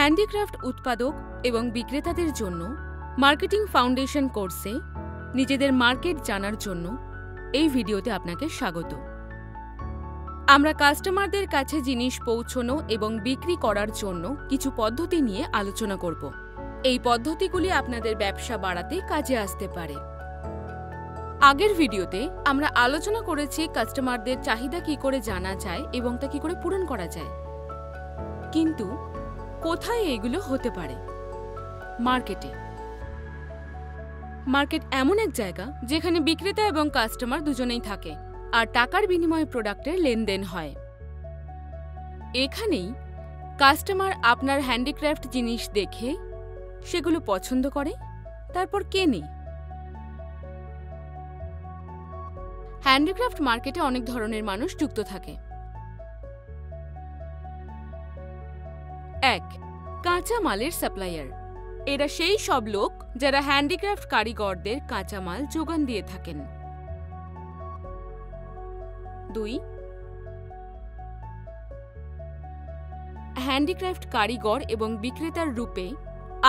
Handicraft উৎপাদক এবং বিক্রেতাদের জন্য মার্কেটিং ফাউন্ডেশন কোর্সে নিজেদের মার্কেট জানার জন্য এই ভিডিওতে আপনাকে স্বাগত। আমরা কাস্টমারদের কাছে জিনিস পৌঁছানো এবং বিক্রি করার জন্য কিছু পদ্ধতি নিয়ে আলোচনা করব। এই পদ্ধতিগুলি আপনাদের ব্যবসা বাড়াতে কাজে আসতে পারে। আগের ভিডিওতে আমরা আলোচনা করেছি কাস্টমারদের চাহিদা কি করে জানা যায় এবং তা কি করে পূরণ করা যায়। কিন্তু কোথায় এগুলো হতে পারে? মার্কেটে। মার্কেট এমন এক জায়গা যেখানে বিক্রেতা এবং কাস্টমার দুজনেই থাকে আর টাকার বিনিময়ে প্রোডাক্টের লেনদেন হয়। এখানেই কাস্টমার আপনার হ্যান্ডিক্রাফট জিনিস দেখে সেগুলো পছন্দ করে, তারপর কেনে। হ্যান্ডিক্রাফট মার্কেটে অনেক ধরনের মানুষ যুক্ত থাকে। 1. কাঁচা মালের সাপ্লায়ার। এরা সেই সব লোক যারা হ্যান্ডিক্রাফট কারিগরদের কাঁচামাল যোগান দিয়ে থাকেন। 2. হ্যান্ডিক্রাফট কারিগর এবং বিক্রেতার রূপে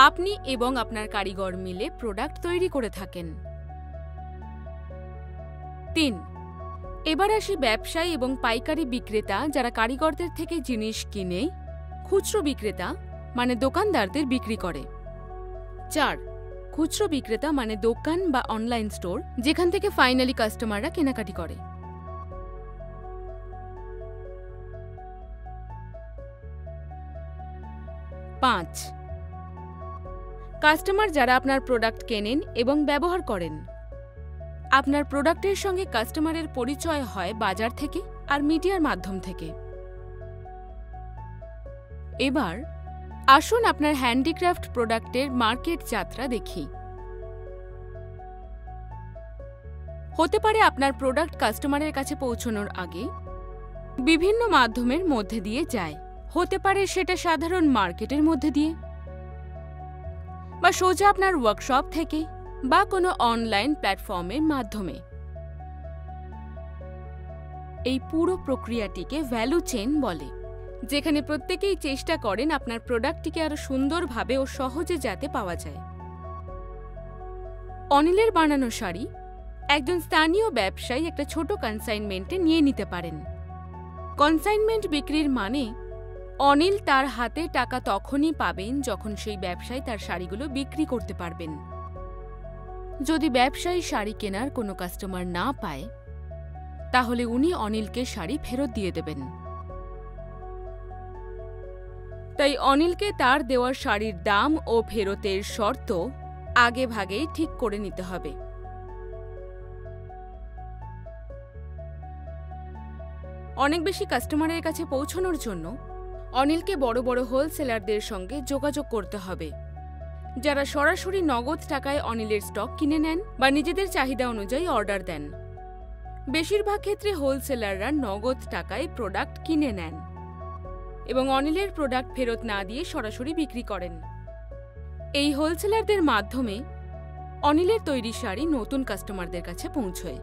আপনি এবং আপনার কারিগর মিলে প্রোডাক্ট তৈরি করে থাকেন। 3. এবার আসি ব্যবসায়ী এবং পাইকারি বিক্রেতা যারা কারিগরদের থেকে জিনিস কিনে খুচরো বিক্রেতা মানে দোকানদারদের বিক্রি করে। 4. খুচরো বিক্রেতা মানে দোকান বা অনলাইন স্টোর যেখান থেকে ফাইনালি কাস্টমাররা কেনাকাটি করে। 5. কাস্টমার যারা আপনার প্রোডাক্ট কেনেন এবং ব্যবহার করেন। আপনার প্রোডাক্টের সঙ্গে কাস্টমারের পরিচয় হয় বাজার থেকে আর মিডিয়ার মাধ্যম থেকে। এবার আসুন আপনার হ্যান্ডিক্রাফট প্রোডাক্টের মার্কেট যাত্রা দেখি। হতে পারে আপনার প্রোডাক্ট কাস্টমারের কাছে পৌঁছানোর আগে বিভিন্ন মাধ্যমের মধ্যে দিয়ে যায়। হতে পারে সেটা সাধারণ মার্কেটের মধ্যে দিয়ে, বা সোজা আপনার ওয়ার্কশপ থেকে, বা কোনো অনলাইন প্ল্যাটফর্মের মাধ্যমে। এই পুরো প্রক্রিয়াটিকে ভ্যালু চেইন বলে, যেখানে প্রত্যেকেই চেষ্টা করেন আপনার প্রোডাক্টটিকে আরো সুন্দরভাবে ও সহজে যাতে পাওয়া যায়। অনিলের বানানো শাড়ি একজন স্থানীয় ব্যবসায়ী একটা ছোট কনসাইনমেন্টে নিয়ে নিতে পারেন। কনসাইনমেন্ট বিক্রির মানে অনিল তার হাতে টাকা তখনই পাবেন যখন সেই ব্যবসায়ী তার শাড়িগুলো বিক্রি করতে পারবেন। যদি ব্যবসায়ী শাড়ি কেনার কোনো কাস্টমার না পায়, তাহলে উনি অনিলকে শাড়ি ফেরত দিয়ে দেবেন। তাই অনিলকে তার দেওয়া শাড়ির দাম ও ফেরতের শর্ত আগে ভাগেই ঠিক করে নিতে হবে। অনেক বেশি কাস্টমারের কাছে পৌঁছানোর জন্য অনিলকে বড় বড় হোলসেলারদের সঙ্গে যোগাযোগ করতে হবে, যারা সরাসরি নগদ টাকায় অনিলের স্টক কিনে নেন বা নিজেদের চাহিদা অনুযায়ী অর্ডার দেন। বেশিরভাগ ক্ষেত্রে হোলসেলাররা নগদ টাকায় প্রোডাক্ট কিনে নেন এবং অনিলের প্রোডাক্ট ফেরত না দিয়ে সরাসরি বিক্রি করেন। এই হোলসেলারদের মাধ্যমে অনিলের তৈরি শাড়ি নতুন কাস্টমারদের কাছে পৌঁছয়।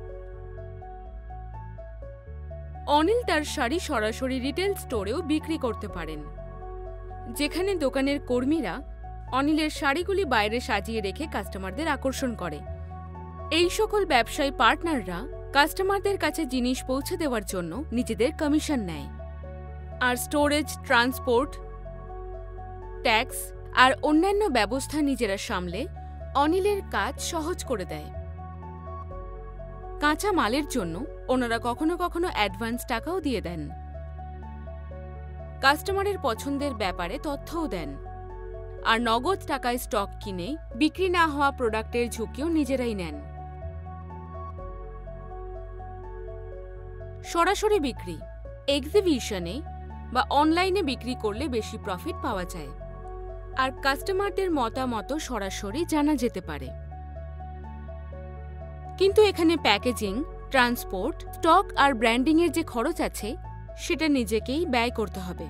অনিল তার শাড়ি সরাসরি রিটেল স্টোরেও বিক্রি করতে পারেন, যেখানে দোকানের কর্মীরা অনিলের শাড়িগুলি বাইরে সাজিয়ে রেখে কাস্টমারদের আকর্ষণ করে। এই সকল ব্যবসায়ী পার্টনাররা কাস্টমারদের কাছে জিনিস পৌঁছে দেওয়ার জন্য নিজেদের কমিশন নেয়, আর স্টোরেজ, ট্রান্সপোর্ট, ট্যাক্স আর অন্যান্য ব্যবস্থা নিজেরা সামলে অনিলের কাজ সহজ করে দেয়। কাঁচা মালের জন্য ওনারা কখনো কখনো অ্যাডভান্স টাকাও দিয়ে দেন। কাস্টমারের পছন্দের ব্যাপারে তথ্যও দেন, আর নগদ টাকায় স্টক কিনে বিক্রি না হওয়া প্রোডাক্টের ঝুঁকিও নিজেরাই নেন। সরাসরি বিক্রি, এক্সিবিশনে বা অনলাইনে বিক্রি করলে বেশি প্রফিট পাওয়া যায়, আর কাস্টমারদের মতামত সরাসরি জানা যেতে পারে। কিন্তু এখানে প্যাকেজিং, ট্রান্সপোর্ট, স্টক আর ব্র্যান্ডিংয়ের যে খরচ আছে সেটা নিজেকেই ব্যয় করতে হবে।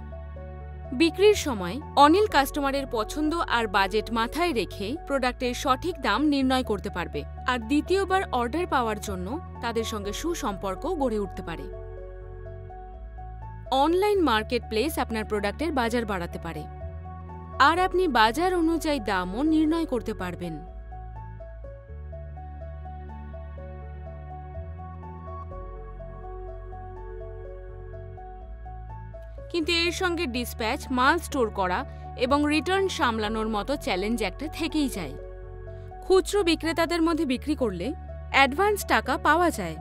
বিক্রির সময় অনিল কাস্টমারের পছন্দ আর বাজেট মাথায় রেখে প্রোডাক্টের সঠিক দাম নির্ণয় করতে পারবে, আর দ্বিতীয়বার অর্ডার পাওয়ার জন্য তাদের সঙ্গে সুসম্পর্কও গড়ে উঠতে পারে। অনলাইন মার্কেট প্লেস আপনার প্রোডাক্টের বাজার বাড়াতে পারে। আর আপনি বাজার অনুযায়ী দামও নির্ণয় করতে পারবেন। কিন্তু এর সঙ্গে ডিসপ্যাচ, মাল স্টোর করা এবং রিটার্ন সামলানোর মতো চ্যালেঞ্জ একটা থেকেই যায়। খুচরো বিক্রেতাদের মধ্যে বিক্রি করলে অ্যাডভান্স টাকা পাওয়া যায়,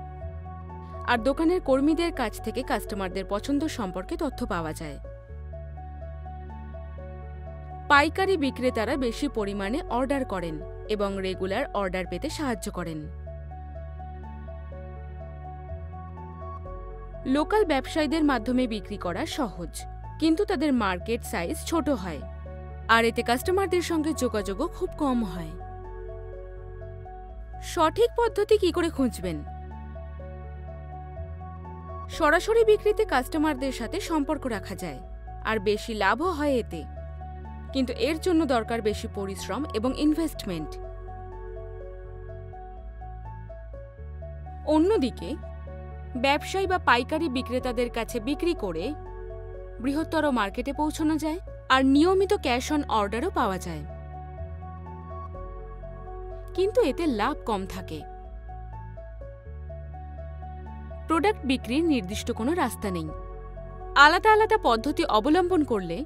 আর দোকানের কর্মীদের কাছ থেকে কাস্টমারদের পছন্দ সম্পর্কে তথ্য পাওয়া যায়। পাইকারি বিক্রেতারা বেশি পরিমাণে অর্ডার করেন এবং রেগুলার অর্ডার পেতে সাহায্য করেন। লোকাল ব্যবসায়ীদের মাধ্যমে বিক্রি করা সহজ, কিন্তু তাদের মার্কেট সাইজ ছোট হয়, আর এতে কাস্টমারদের সঙ্গে যোগাযোগও খুব কম হয়। সঠিক পদ্ধতি কি করে খুঁজবেন? সরাসরি বিক্রিতে কাস্টমারদের সাথে সম্পর্ক রাখা যায়, আর বেশি লাভও হয় এতে, কিন্তু এর জন্য দরকার বেশি পরিশ্রম এবং ইনভেস্টমেন্ট। অন্যদিকে ব্যবসায়ী বা পাইকারি বিক্রেতাদের কাছে বিক্রি করে বৃহত্তর মার্কেটে পৌঁছানো যায়, আর নিয়মিত ক্যাশ অন অর্ডারও পাওয়া যায়, কিন্তু এতে লাভ কম থাকে। প্রোডাক্ট বিক্রির নির্দিষ্ট কোনো রাস্তা নেই। আলাদা আলাদা পদ্ধতি অবলম্বন করলে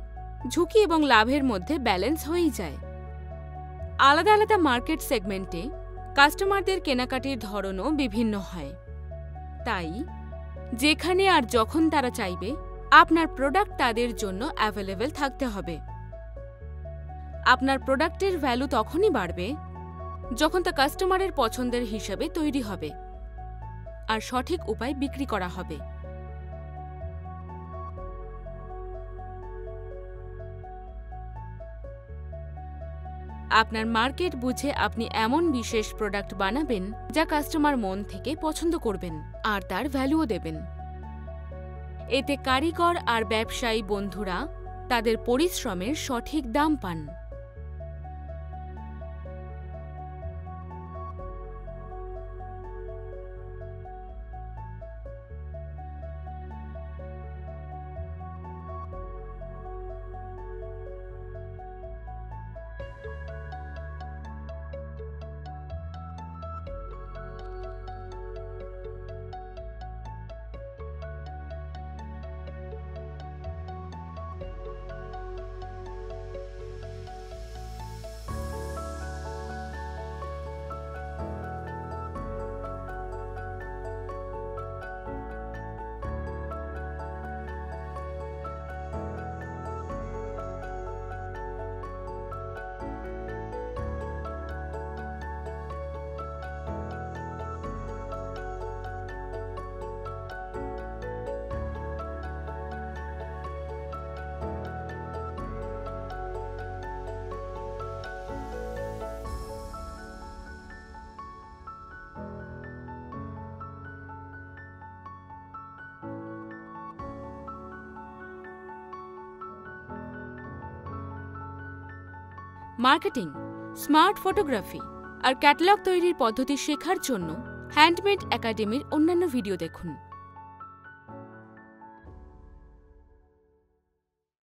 ঝুঁকি এবং লাভের মধ্যে ব্যালেন্স হয়েই যায়। আলাদা আলাদা মার্কেট সেগমেন্টে কাস্টমারদের কেনাকাটির ধরনও বিভিন্ন হয়, তাই যেখানে আর যখন তারা চাইবে আপনার প্রোডাক্ট তাদের জন্য অ্যাভেলেবল থাকতে হবে। আপনার প্রোডাক্টের ভ্যালু তখনই বাড়বে যখন তা কাস্টমারের পছন্দের হিসাবে তৈরি হবে আর সঠিক উপায় বিক্রি করা হবে। আপনার মার্কেট বুঝে আপনি এমন বিশেষ প্রোডাক্ট বানাবেন যা কাস্টমার মন থেকে পছন্দ করবেন আর তার ভ্যালুও দেবেন। এতে কারিগর আর ব্যবসায়ী বন্ধুরা তাদের পরিশ্রমের সঠিক দাম পান। মার্কেটিং, স্মার্ট ফটোগ্রাফি আর ক্যাটালগ তৈরির পদ্ধতি শেখার জন্য হ্যান্ডমেড একাডেমির অন্যান্য ভিডিও দেখুন।